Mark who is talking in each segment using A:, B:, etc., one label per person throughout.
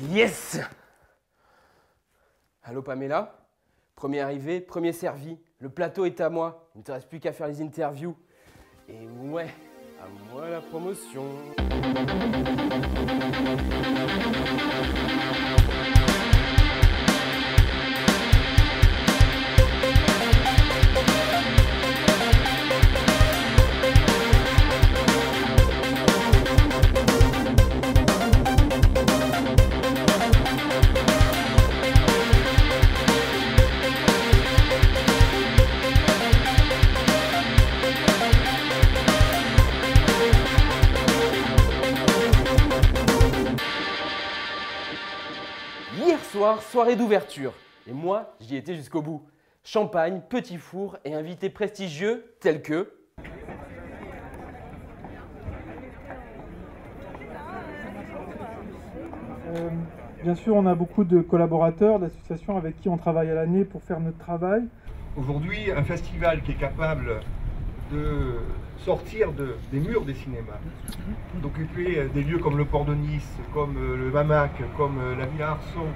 A: Yes! Allô Pamela? Premier arrivé, premier servi. Le plateau est à moi. Il ne te reste plus qu'à faire les interviews. Et ouais, à moi la promotion. Hier soir, soirée d'ouverture. Et moi, j'y étais jusqu'au bout. Champagne, petit four et invités prestigieux tels que...
B: Bien sûr, on a beaucoup de collaborateurs, d'associations avec qui on travaille à l'année pour faire notre travail.
C: Aujourd'hui, un festival qui est capable de sortir des murs des cinémas, d'occuper des lieux comme le port de Nice, comme le Mamac, comme la Villa Arson,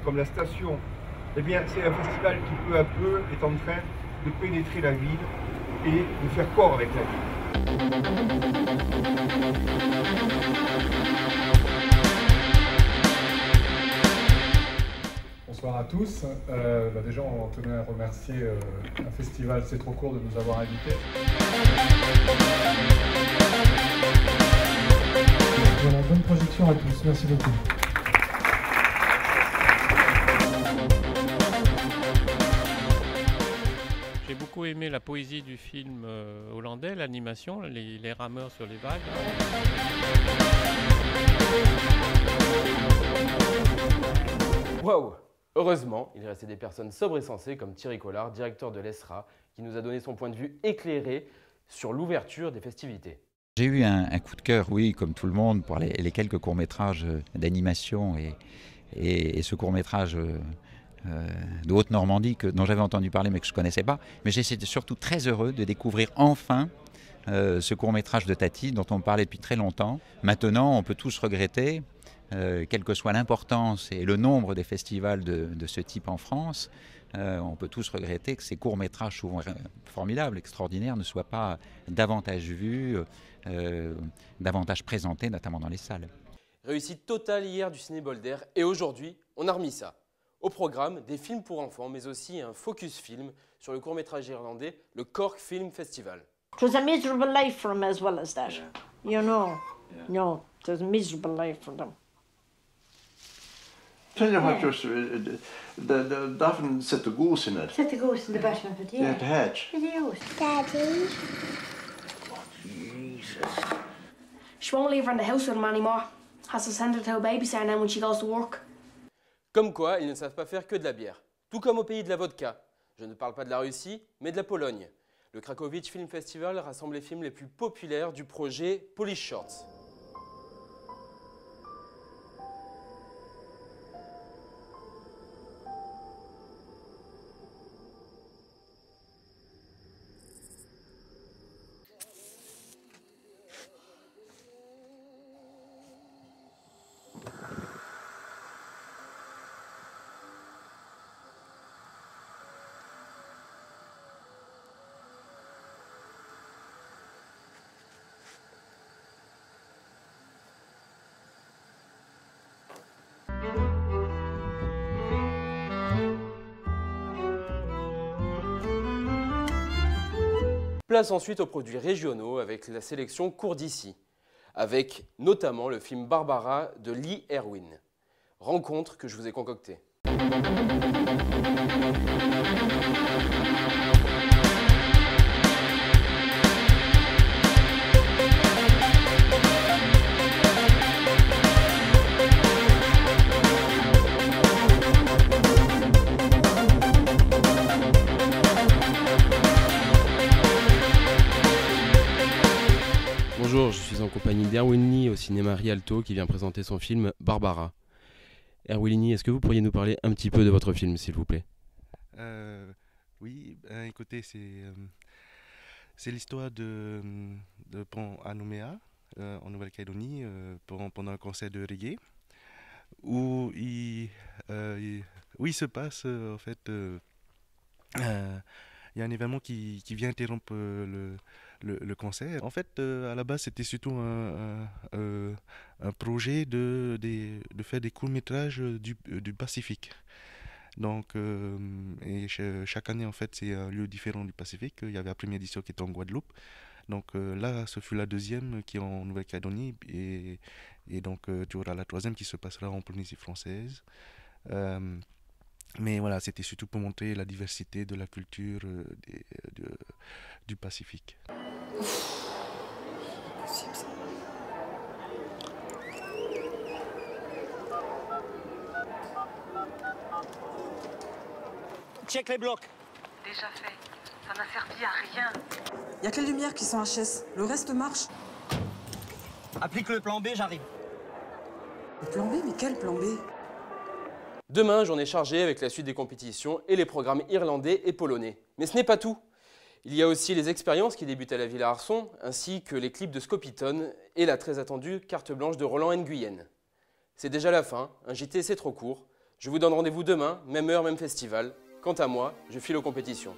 C: comme la station, eh bien c'est un festival qui peu à peu est en train de pénétrer la ville et de faire corps avec la ville.
D: Bonsoir à tous. Déjà, on tenait à remercier un festival C'est trop court de nous avoir invités.
B: Voilà, bonne projection à tous. Merci beaucoup.
E: J'ai beaucoup aimé la poésie du film hollandais, l'animation, les rameurs sur les vagues.
A: Waouh! Heureusement, il restait des personnes sobres et sensées comme Thierry Collard, directeur de l'ESRA, qui nous a donné son point de vue éclairé sur l'ouverture des festivités.
F: J'ai eu un coup de cœur, oui, comme tout le monde, pour les quelques courts-métrages d'animation et ce court-métrage de Haute-Normandie dont j'avais entendu parler mais que je ne connaissais pas. Mais j'étais surtout très heureux de découvrir enfin ce court-métrage de Tati dont on parlait depuis très longtemps. Maintenant, on peut tous regretter, quelle que soit l'importance et le nombre des festivals de ce type en France, on peut tous regretter que ces courts-métrages souvent formidables, extraordinaires, ne soient pas davantage vus, davantage présentés, notamment dans les salles.
A: Réussite totale hier du Ciné Bolder et aujourd'hui, on a remis ça. Au programme, des films pour enfants, mais aussi un focus film sur le court-métrage irlandais, le Cork Film Festival.
G: It was a miserable life for him as well as that. Yeah. You know, yeah. No, it was a miserable life for them.
H: Tell you what, just often set the goose in it.
G: Set the goose in the bottom of it, yeah.
H: Yeah, the hedge.
G: Daddy.
H: Jesus.
I: She won't leave her in the house with him anymore. Has to send her to a babysitter now when she goes to work.
A: Comme quoi, ils ne savent pas faire que de la bière. Tout comme au pays de la vodka. Je ne parle pas de la Russie, mais de la Pologne. Le Cracovie Film Festival rassemble les films les plus populaires du projet Polish Shorts. Place ensuite aux produits régionaux avec la sélection Cours d'ici, avec notamment le film Barbara de Lee Erwin. Rencontre que je vous ai concoctée. Bonjour, je suis en compagnie d'Erwin Lee au cinéma Rialto qui vient présenter son film Barbara. Erwin Lee, est-ce que vous pourriez nous parler un petit peu de votre film, s'il vous plaît?
J: Oui, écoutez, c'est l'histoire de pont à Nouméa, en Nouvelle-Calédonie, pendant un concert de reggae. où il se passe en fait, il y a un événement qui vient interrompre le concert. En fait, à la base, c'était surtout un projet de faire des courts-métrages du Pacifique. Donc, chaque année, en fait, c'est un lieu différent du Pacifique. Il y avait la première édition qui était en Guadeloupe. Donc là, ce fut la deuxième qui est en Nouvelle-Calédonie. Et donc, tu auras la troisième qui se passera en Polynésie française. Mais voilà, c'était surtout pour montrer la diversité de la culture du Pacifique.
K: Check les blocs.
L: Déjà fait. Ça n'a servi à rien.
M: Il n'y a que les lumières qui sont HS. Le reste marche.
K: Applique le plan B, j'arrive.
M: Le plan B? Mais quel plan B?
A: Demain, journée chargée avec la suite des compétitions et les programmes irlandais et polonais. Mais ce n'est pas tout. Il y a aussi les expériences qui débutent à la Villa Arson, ainsi que les clips de Scopiton et la très attendue carte blanche de Roland Nguyen. C'est déjà la fin, un JT c'est trop court. Je vous donne rendez-vous demain, même heure, même festival. Quant à moi, je file aux compétitions.